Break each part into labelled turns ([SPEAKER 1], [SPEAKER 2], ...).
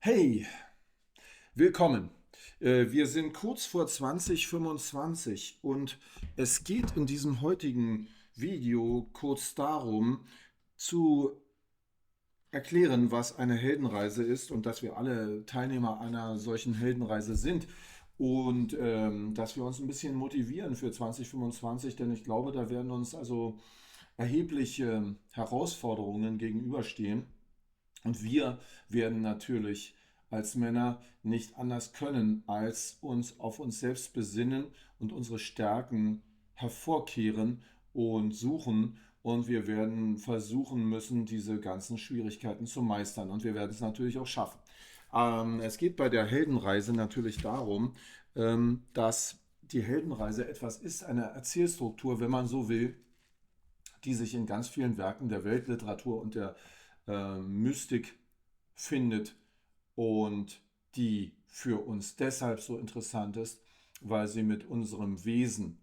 [SPEAKER 1] Hey, willkommen. Wir sind kurz vor 2025 und es geht in diesem heutigen Video kurz darum, zu erklären, was eine Heldenreise ist und dass wir alle Teilnehmer einer solchen Heldenreise sind und dass wir uns ein bisschen motivieren für 2025, denn ich glaube, da werden uns also erhebliche Herausforderungen gegenüberstehen. Und wir werden natürlich als Männer nicht anders können, als uns auf uns selbst besinnen und unsere Stärken hervorkehren und suchen. Und wir werden versuchen müssen, diese ganzen Schwierigkeiten zu meistern. Und wir werden es natürlich auch schaffen. Es geht bei der Heldenreise natürlich darum, dass die Heldenreise etwas ist, eine Erzählstruktur, wenn man so will, die sich in ganz vielen Werken der Weltliteratur und der Mystik findet und die für uns deshalb so interessant ist, weil sie mit unserem Wesen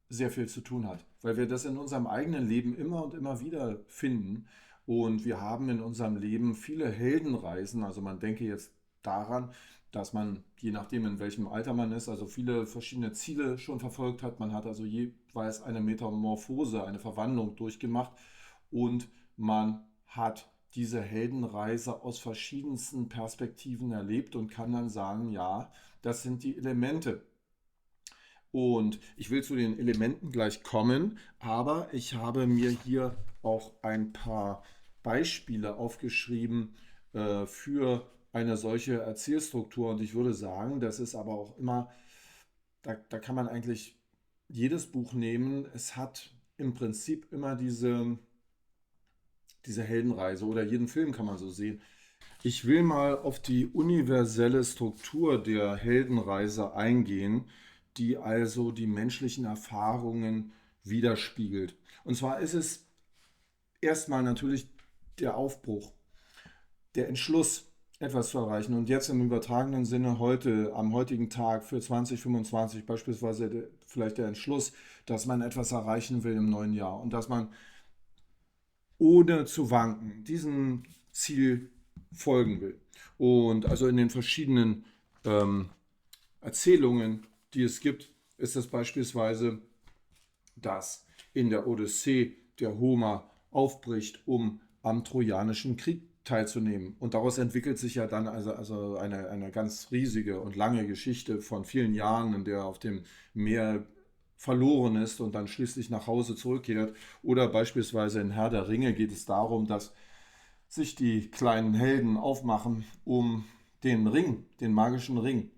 [SPEAKER 1] sehr viel zu tun hat, weil wir das in unserem eigenen Leben immer und immer wieder finden und wir haben in unserem Leben viele Heldenreisen, also man denke jetzt daran, dass man, je nachdem in welchem Alter man ist, also viele verschiedene Ziele schon verfolgt hat. Man hat also jeweils eine Metamorphose, eine Verwandlung durchgemacht und man hat diese Heldenreise aus verschiedensten Perspektiven erlebt und kann dann sagen, ja, das sind die Elemente. Und ich will zu den Elementen gleich kommen, aber ich habe mir hier auch ein paar Beispiele aufgeschrieben für eine solche Erzählstruktur. Und ich würde sagen, das ist aber auch immer, da kann man eigentlich jedes Buch nehmen. Es hat im Prinzip immer diese Heldenreise oder jeden Film kann man so sehen. Ich will mal auf die universelle Struktur der Heldenreise eingehen, die also die menschlichen Erfahrungen widerspiegelt. Und zwar ist es erstmal natürlich der Aufbruch, der Entschluss, etwas zu erreichen. Und jetzt im übertragenen Sinne heute, am heutigen Tag für 2025 beispielsweise vielleicht der Entschluss, dass man etwas erreichen will im neuen Jahr und dass man ohne zu wanken diesem Ziel folgen will. Und also in den verschiedenen ähm, Erzählungen, die es gibt, ist es beispielsweise, dass in der Odyssee der Homer aufbricht, um am Trojanischen Krieg teilzunehmen. Und daraus entwickelt sich ja dann also eine ganz riesige und lange Geschichte von vielen Jahren, in der er auf dem Meer verloren ist und dann schließlich nach Hause zurückkehrt. Oder beispielsweise in Herr der Ringe geht es darum, dass sich die kleinen Helden aufmachen, um den Ring, den magischen Ring,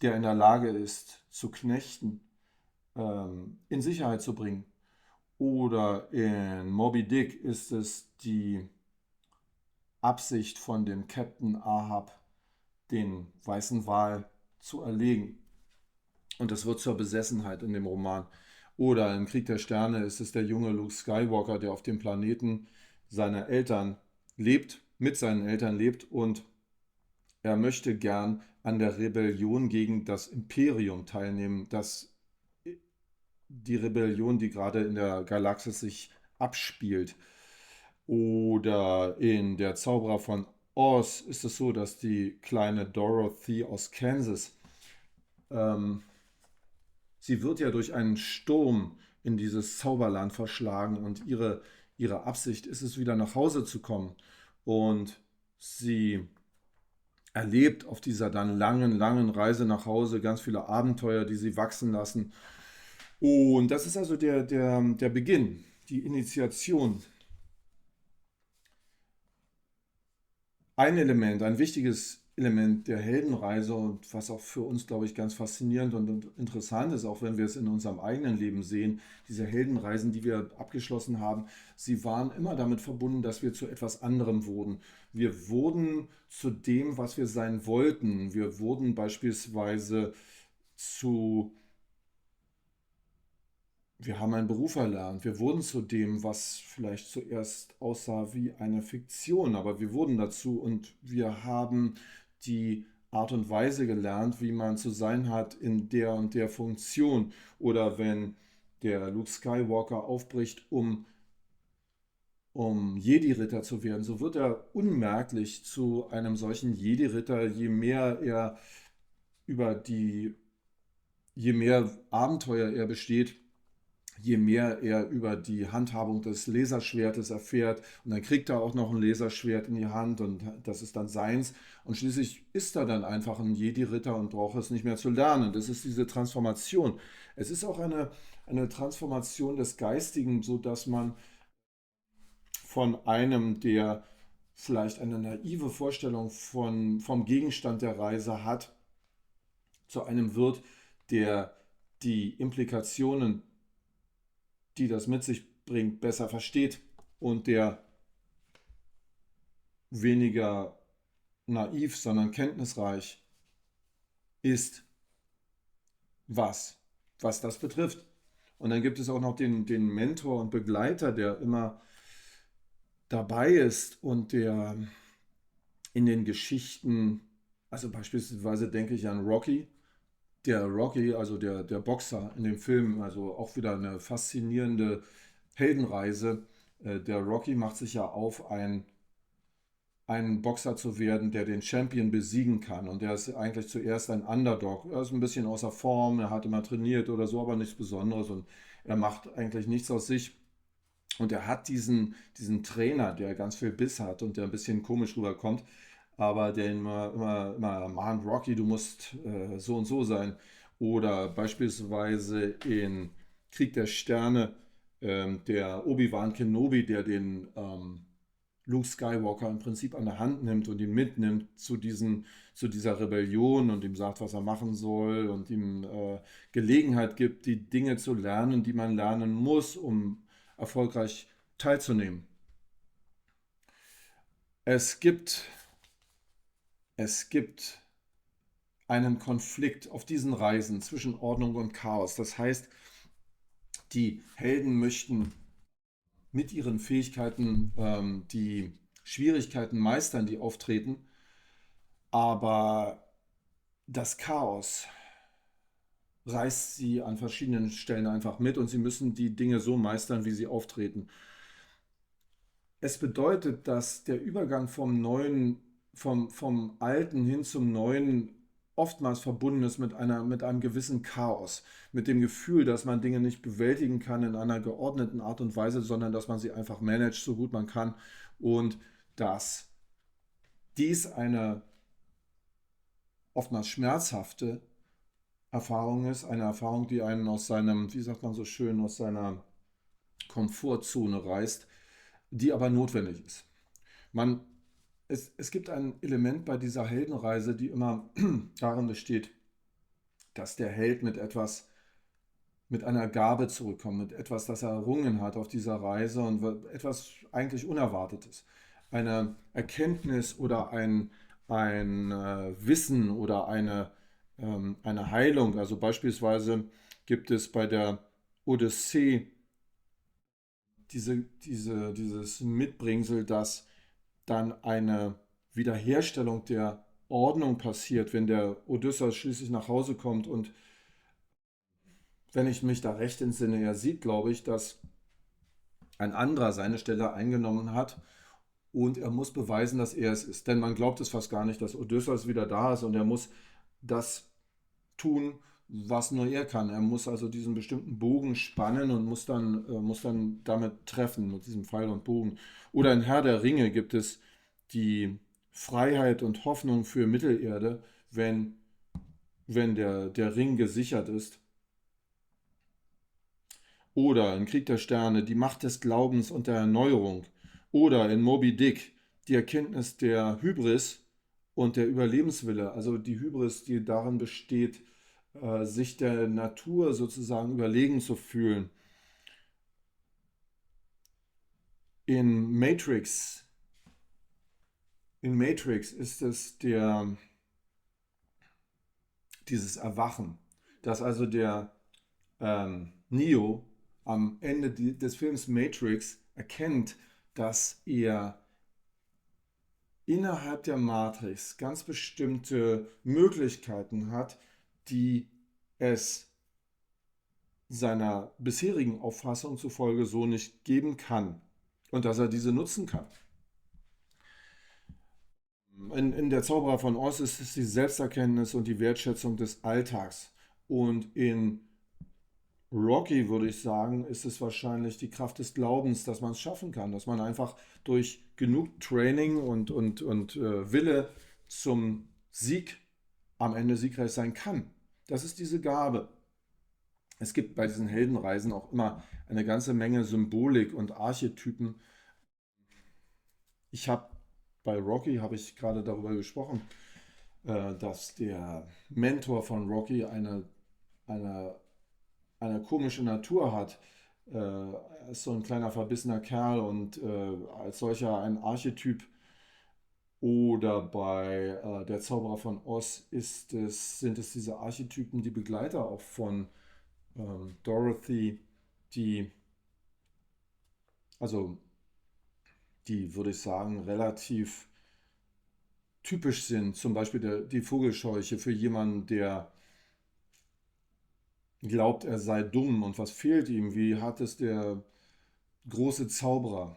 [SPEAKER 1] der in der Lage ist zu knechten, in Sicherheit zu bringen. Oder in Moby Dick ist es die Absicht von dem Captain Ahab, den weißen Wal zu erlegen. Und das wird zur Besessenheit in dem Roman. Oder im Krieg der Sterne ist es der junge Luke Skywalker, der auf dem Planeten seiner Eltern lebt, mit seinen Eltern lebt und er möchte gern an der Rebellion gegen das Imperium teilnehmen, die Rebellion, die gerade in der Galaxis sich abspielt. Oder in Der Zauberer von Oz ist es so, dass die kleine Dorothy aus Kansas, ähm, sie wird ja durch einen Sturm in dieses Zauberland verschlagen und ihre Absicht ist es, wieder nach Hause zu kommen. Und sie erlebt auf dieser dann langen Reise nach Hause ganz viele Abenteuer, die sie wachsen lassen. Und das ist also der Beginn, die Initiation. Ein Element, ein wichtiges Element der Heldenreise und was auch für uns, glaube ich, ganz faszinierend und interessant ist, auch wenn wir es in unserem eigenen Leben sehen, diese Heldenreisen, die wir abgeschlossen haben, sie waren immer damit verbunden, dass wir zu etwas anderem wurden. Wir wurden zu dem, was wir sein wollten. Wir wurden beispielsweise zu Wir haben einen Beruf erlernt. Wir wurden zu dem, was vielleicht zuerst aussah wie eine Fiktion, aber wir wurden dazu und wir haben die Art und Weise gelernt, wie man zu sein hat in der und der Funktion. Oder wenn der Luke Skywalker aufbricht, um um Jedi-Ritter zu werden, so wird er unmerklich zu einem solchen Jedi-Ritter, über die, je mehr Abenteuer er besteht, je mehr er über die Handhabung des Laserschwertes erfährt. Und dann kriegt er auch noch ein Laserschwert in die Hand und das ist dann seins. Und schließlich ist er dann einfach ein Jedi-Ritter und braucht es nicht mehr zu lernen. Das ist diese Transformation. Es ist auch eine Transformation des Geistigen, sodass man von einem, der vielleicht eine naive Vorstellung vom Gegenstand der Reise hat, zu einem wird, der die Implikationen, die das mit sich bringt, besser versteht und der weniger naiv, sondern kenntnisreich ist, was, was das betrifft. Und dann gibt es auch noch den Mentor und Begleiter, der immer dabei ist und der in den Geschichten, also beispielsweise denke ich an Rocky, der Rocky, also der Boxer in dem Film, also auch wieder eine faszinierende Heldenreise. Der Rocky macht sich ja auf, ein Boxer zu werden, der den Champion besiegen kann. Und der ist eigentlich zuerst ein Underdog. Er ist ein bisschen außer Form, er hat immer trainiert oder so, aber nichts Besonderes und er macht eigentlich nichts aus sich. Und er hat diesen Trainer, der ganz viel Biss hat und der ein bisschen komisch rüberkommt, aber der ihn immer mahnt, Rocky, du musst so und so sein. Oder beispielsweise in Krieg der Sterne, der Obi-Wan Kenobi, der den Luke Skywalker im Prinzip an der Hand nimmt und ihn mitnimmt zu dieser Rebellion und ihm sagt, was er machen soll und ihm Gelegenheit gibt, die Dinge zu lernen, die man lernen muss, um erfolgreich teilzunehmen. Es gibt, es gibt einen Konflikt auf diesen Reisen zwischen Ordnung und Chaos. Das heißt, die Helden möchten mit ihren Fähigkeiten die Schwierigkeiten meistern, die auftreten, aber das Chaos reißt sie an verschiedenen Stellen einfach mit und sie müssen die Dinge so meistern, wie sie auftreten. Es bedeutet, dass der Übergang vom Alten hin zum Neuen oftmals verbunden ist mit einem gewissen Chaos, mit dem Gefühl, dass man Dinge nicht bewältigen kann in einer geordneten Art und Weise, sondern dass man sie einfach managt, so gut man kann und dass dies eine oftmals schmerzhafte Erfahrung ist, eine Erfahrung, die einen aus seinem, wie sagt man so schön, aus seiner Komfortzone reißt, die aber notwendig ist. Man, es gibt ein Element bei dieser Heldenreise, die immer darin besteht, dass der Held mit einer Gabe zurückkommt, mit etwas, das er errungen hat auf dieser Reise und etwas eigentlich Unerwartetes. Eine Erkenntnis oder ein Wissen oder eine Heilung. Also beispielsweise gibt es bei der Odyssee dieses Mitbringsel, dass dann eine Wiederherstellung der Ordnung passiert, wenn der Odysseus schließlich nach Hause kommt. Und wenn ich mich da recht entsinne, er sieht, glaube ich, dass ein anderer seine Stelle eingenommen hat und er muss beweisen, dass er es ist. Denn man glaubt es fast gar nicht, dass Odysseus wieder da ist und er muss das tun, was nur er kann. Er muss also diesen bestimmten Bogen spannen und muss dann damit treffen, mit diesem Pfeil und Bogen. Oder in Herr der Ringe gibt es die Freiheit und Hoffnung für Mittelerde, wenn der Ring gesichert ist. Oder in Krieg der Sterne die Macht des Glaubens und der Erneuerung. Oder in Moby Dick die Erkenntnis der Hybris und der Überlebenswille. Also die Hybris, die darin besteht, sich der Natur sozusagen überlegen zu fühlen. In Matrix, in Matrix ist es dieses Erwachen, dass also der Neo am Ende des Films Matrix erkennt, dass er innerhalb der Matrix ganz bestimmte Möglichkeiten hat, die es seiner bisherigen Auffassung zufolge so nicht geben kann. und dass er diese nutzen kann. In der Zauberer von Oz ist es die Selbsterkenntnis und die Wertschätzung des Alltags. Und in Rocky, würde ich sagen, ist es wahrscheinlich die Kraft des Glaubens, dass man es schaffen kann, dass man einfach durch genug Training und Wille zum Sieg am Ende siegreich sein kann. Das ist diese Gabe. Es gibt bei diesen Heldenreisen auch immer eine ganze Menge Symbolik und Archetypen. Ich habe bei Rocky habe ich gerade darüber gesprochen, dass der Mentor von Rocky eine, eine komische Natur hat. Er ist so ein kleiner verbissener Kerl und als solcher ein Archetyp. Oder bei der Zauberer von Oz sind es diese Archetypen, die Begleiter auch von Dorothy, die, also die würde ich sagen, relativ typisch sind. Zum Beispiel die Vogelscheuche für jemanden, der glaubt, er sei dumm und was fehlt ihm? Wie hat es der große Zauberer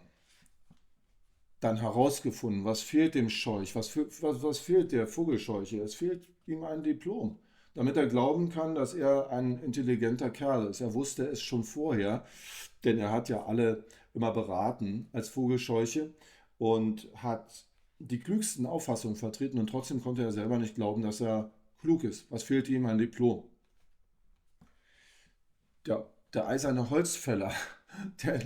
[SPEAKER 1] dann herausgefunden? Was fehlt dem Scheuch? Was fehlt der Vogelscheuche? Es fehlt ihm ein Diplom, damit er glauben kann, dass er ein intelligenter Kerl ist. Er wusste es schon vorher, denn er hat ja alle immer beraten als Vogelscheuche und hat die klügsten Auffassungen vertreten und trotzdem konnte er selber nicht glauben, dass er klug ist. Was fehlt ihm? Ein Diplom. Der eiserne Holzfäller, der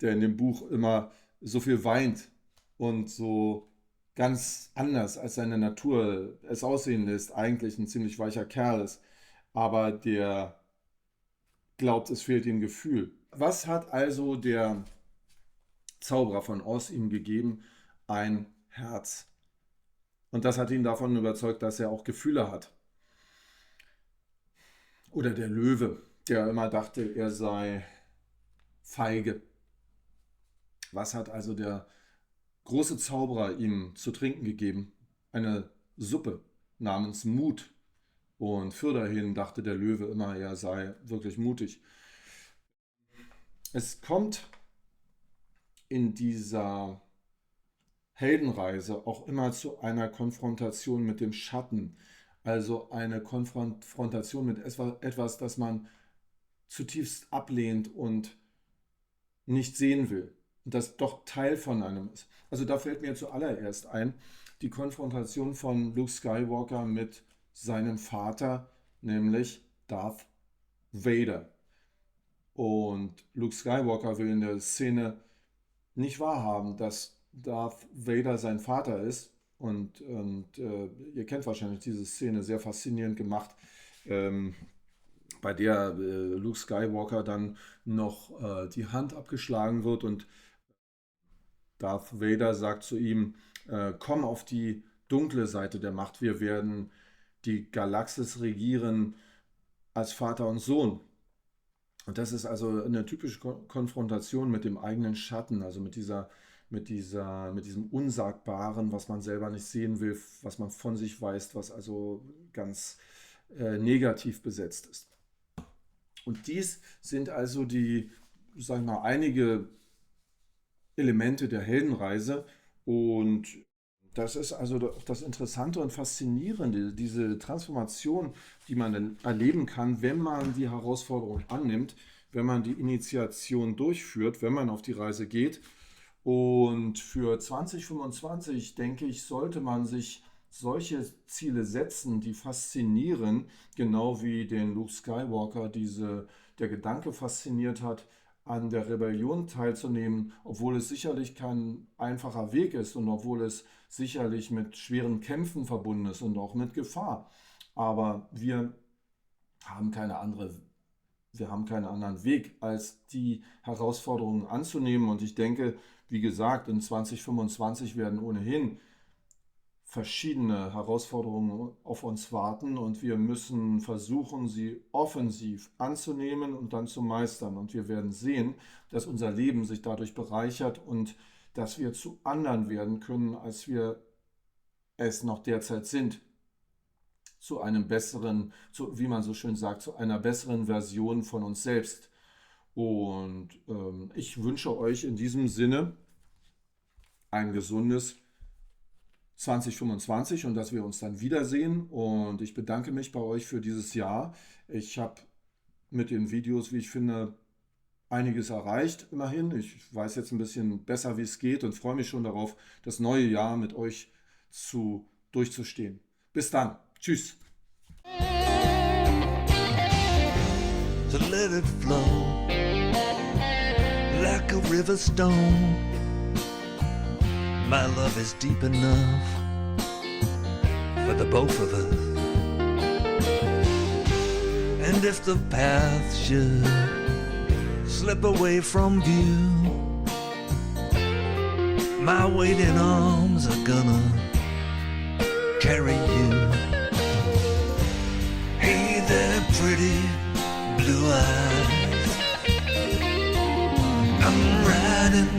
[SPEAKER 1] der in dem Buch immer so viel weint und so ganz anders als seine Natur es aussehen lässt, eigentlich ein ziemlich weicher Kerl ist, aber der glaubt, es fehlt ihm Gefühl. Was hat also der Zauberer von Oz ihm gegeben? Ein Herz. Und das hat ihn davon überzeugt, dass er auch Gefühle hat. Oder der Löwe, der immer dachte, er sei feige. Was hat also der große Zauberer ihm zu trinken gegeben? Eine Suppe namens Mut. Und fürderhin dachte der Löwe immer, er sei wirklich mutig. Es kommt in dieser Heldenreise auch immer zu einer Konfrontation mit dem Schatten. Also eine Konfrontation mit etwas, das man zutiefst ablehnt und nicht sehen will. Und das doch Teil von einem ist. Also da fällt mir zuallererst ein, die Konfrontation von Luke Skywalker mit seinem Vater, nämlich Darth Vader. Und Luke Skywalker will in der Szene nicht wahrhaben, dass Darth Vader sein Vater ist. Und ihr kennt wahrscheinlich diese Szene, sehr faszinierend gemacht, ähm, bei der Luke Skywalker dann noch die Hand abgeschlagen wird und Darth Vader sagt zu ihm, komm auf die dunkle Seite der Macht, wir werden die Galaxis regieren als Vater und Sohn. Und das ist also eine typische Konfrontation mit dem eigenen Schatten, also mit diesem Unsagbaren, was man selber nicht sehen will, was man von sich weiß, was also ganz negativ besetzt ist. Und dies sind also sagen wir mal, einige Elemente der Heldenreise. Und das ist also das Interessante und Faszinierende, diese Transformation, die man dann erleben kann, wenn man die Herausforderung annimmt, wenn man die Initiation durchführt, wenn man auf die Reise geht. Und für 2025, denke ich, sollte man sich solche Ziele setzen, die faszinieren, genau wie den Luke Skywalker der Gedanke fasziniert hat, an der Rebellion teilzunehmen, obwohl es sicherlich kein einfacher Weg ist und obwohl es sicherlich mit schweren Kämpfen verbunden ist und auch mit Gefahr. Aber haben keine andere, wir haben keinen anderen Weg, als die Herausforderungen anzunehmen. Und ich denke, wie gesagt, in 2025 werden ohnehin verschiedene Herausforderungen auf uns warten und wir müssen versuchen, sie offensiv anzunehmen und dann zu meistern. Und wir werden sehen, dass unser Leben sich dadurch bereichert und dass wir zu anderen werden können, als wir es noch derzeit sind. Zu einem besseren, wie man so schön sagt, zu einer besseren Version von uns selbst. Und ich wünsche euch in diesem Sinne ein gesundes 2025 und dass wir uns dann wiedersehen. Und ich bedanke mich bei euch für dieses Jahr. Ich habe mit den Videos, wie ich finde, einiges erreicht, immerhin. Ich weiß jetzt ein bisschen besser, wie es geht und freue mich schon darauf, das neue Jahr mit euch durchzustehen. Bis dann. Tschüss.
[SPEAKER 2] So let it flow like a river stone. My love is deep enough for the both of us. And if the path should slip away from view, my waiting arms are gonna carry you. Hey there, pretty blue eyes, I'm riding